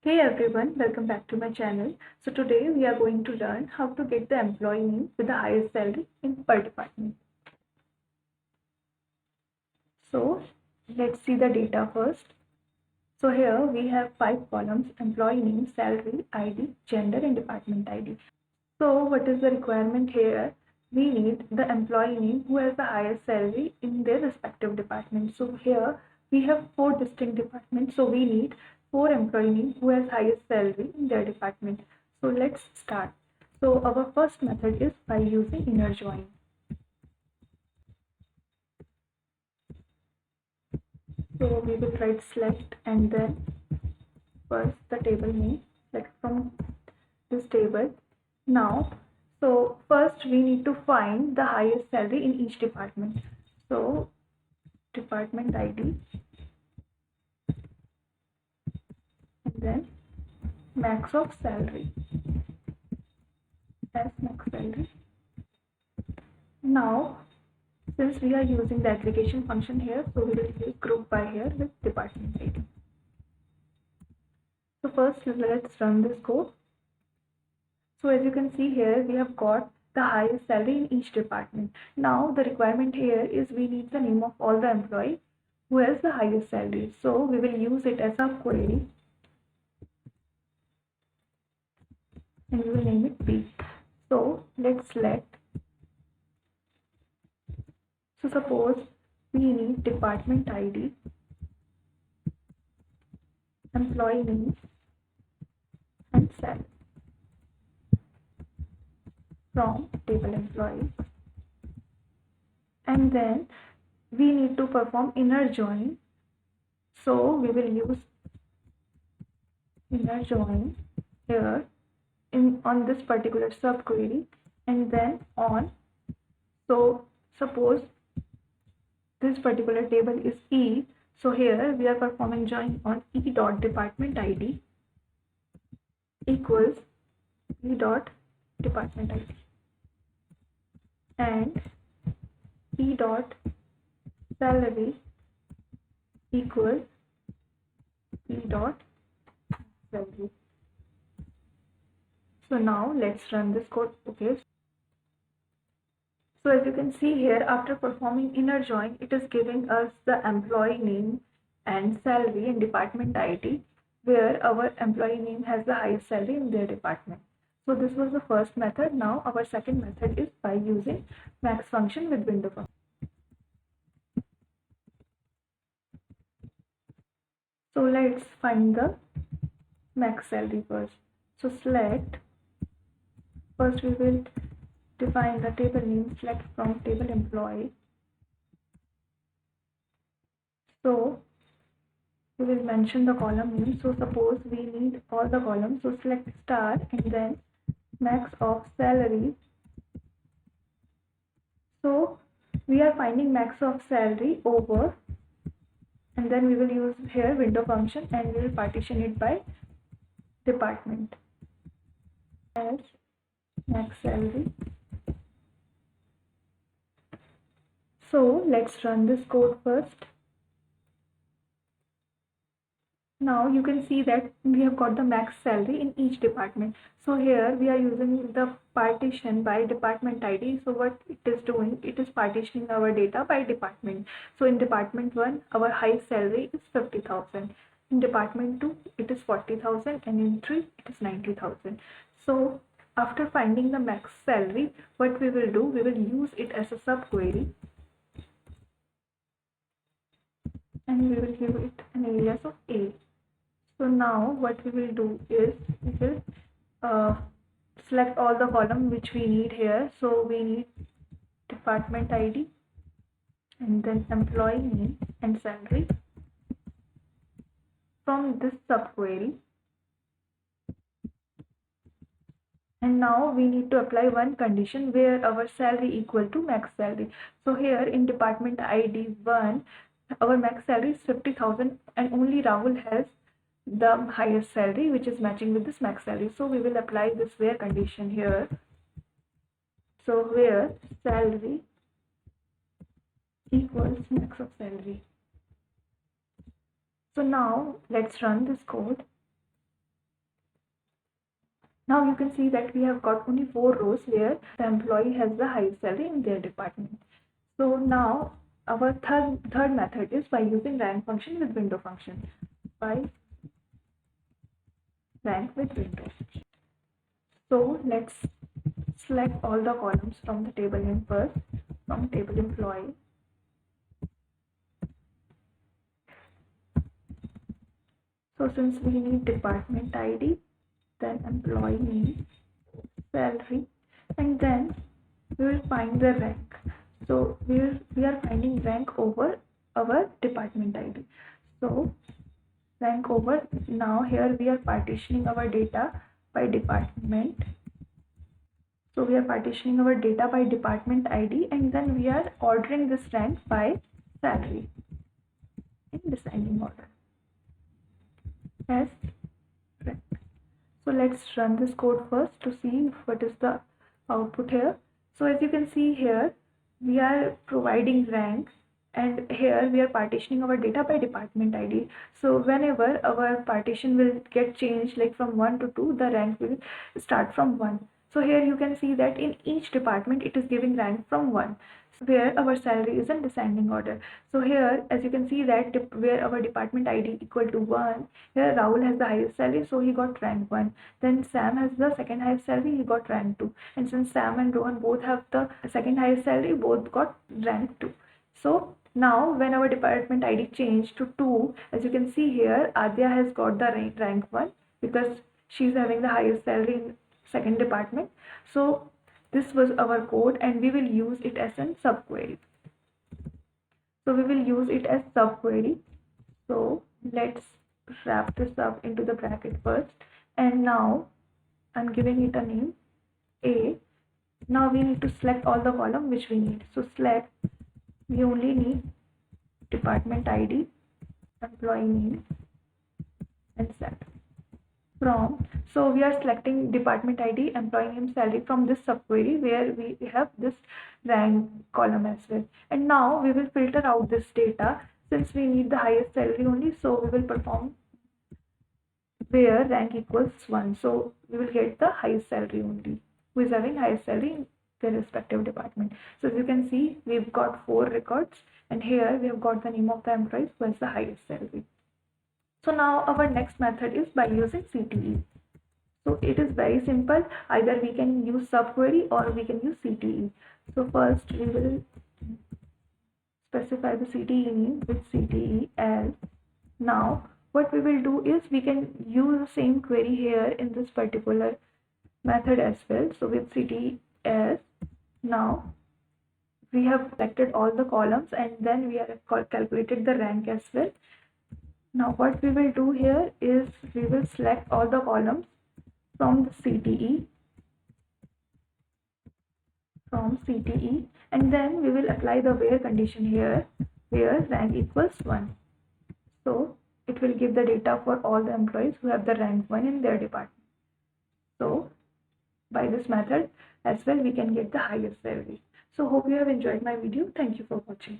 Hey everyone, welcome back to my channel. So today we are going to learn how to get the employee name with the highest salary in per department. So let's see the data first. So here we have 5 columns: employee name, salary, ID, gender and department ID. So what is the requirement here? We need the employee name who has the highest salary in their respective department. So here we have 4 distinct departments. So we need 4 employee name who has highest salary in their department. So let's start. So our first method is by using inner join. So we will write select and then first the table name, select from this table. Now, so first we need to find the highest salary in each department. So department ID and then max of salary as max salary. Now, since we are using the aggregation function here, so we will use group by here with department ID. So first let's run this code. So as you can see here, we have got the highest salary in each department. Now the requirement here is we need the name of all the employee who has the highest salary. So we will use it as a query and we will name it B. So let's select. So suppose we need department ID, employee name and salary from table employee, and then we need to perform inner join. So we will use inner join here on this particular subquery and then on. So suppose this particular table is E, so here we are performing join on E dot department ID equals E dot department ID and E dot salary equals E dot salary. So now let's run this code. Okay. So as you can see here, after performing inner join, it is giving us the employee name and salary and department ID, where our employee name has the highest salary in their department. So this was the first method. Now our second method is by using max function with window function. So let's find the max salary first. So select, first we will define the table name, select from table employee. So we will mention the column name. So suppose we need all the columns. So select star and then max of salary. So we are finding max of salary over, and then we will use here window function and we will partition it by department as max salary. So let's run this code first. Now you can see that we have got the max salary in each department. So here we are using the partition by department ID. So what it is doing, it is partitioning our data by department. So in department 1, our highest salary is 50,000. In department 2, it is 40,000, and in 3, it is 90,000. So after finding the max salary, what we will do, we will use it as a subquery and we will give it an alias of A. So now what we will do is we will select all the column which we need here. So we need department ID and then employee name and salary from this subquery. And now we need to apply one condition where our salary equal to max salary. So here in department ID 1, our max salary is 50,000 and only Rahul has the highest salary which is matching with this max salary. So we will apply this where condition here. So where salary equals max of salary. So now let's run this code. Now you can see that we have got only 4 rows where the employee has the highest salary in their department. So now our third method is by using rank function with window function. By rank with window. So let's select all the columns from the table name first, from table employee. So since we need department ID, then employee name, salary, and then we will find the rank. So we are finding rank over our department ID. So rank over, now here we are partitioning our data by department. So we are partitioning our data by department ID, and then we are ordering this rank by salary in descending order as rank. So let's run this code first to see what is the output here. So as you can see here, we are providing rank, and here we are partitioning our data by department ID. So whenever our partition will get changed, like from 1 to 2, the rank will start from 1. So here you can see that in each department it is giving rank from 1, where our salary is in descending order. So here as you can see that where our department ID equal to 1, here Rahul has the highest salary, so he got rank 1. Then Sam has the second highest salary, he got rank 2. And since Sam and Rohan both have the second highest salary, both got rank 2. So now when our department ID changed to 2, as you can see here, Adya has got the rank 1 because she's having the highest salary in second department. So this was our code, and we will use it as a subquery. So we will use it as subquery. So let's wrap this up into the bracket first, and now I'm giving it a name A. Now we need to select all the column which we need. So select, we only need department ID, employee name, and salary. From, so we are selecting department ID, employee name, salary from this subquery where we have this rank column as well. And now we will filter out this data since we need the highest salary only. So we will perform where rank equals 1. So we will get the highest salary only, who is having highest salary in their respective department. So as you can see, we've got 4 records, and here we have got the name of the employees who has the highest salary. So now our next method is by using CTE. So it is very simple. Either we can use subquery or we can use CTE. So first we will specify the CTE name with CTE as. Now what we will do is we can use the same query here in this particular method as well. So with CTE as, now we have selected all the columns, and then we have calculated the rank as well. Now what we will do here is we will select all the columns from the CTE, and then we will apply the where condition here, where rank equals 1. So it will give the data for all the employees who have the rank 1 in their department. So by this method as well we can get the highest salary. So hope you have enjoyed my video. Thank you for watching.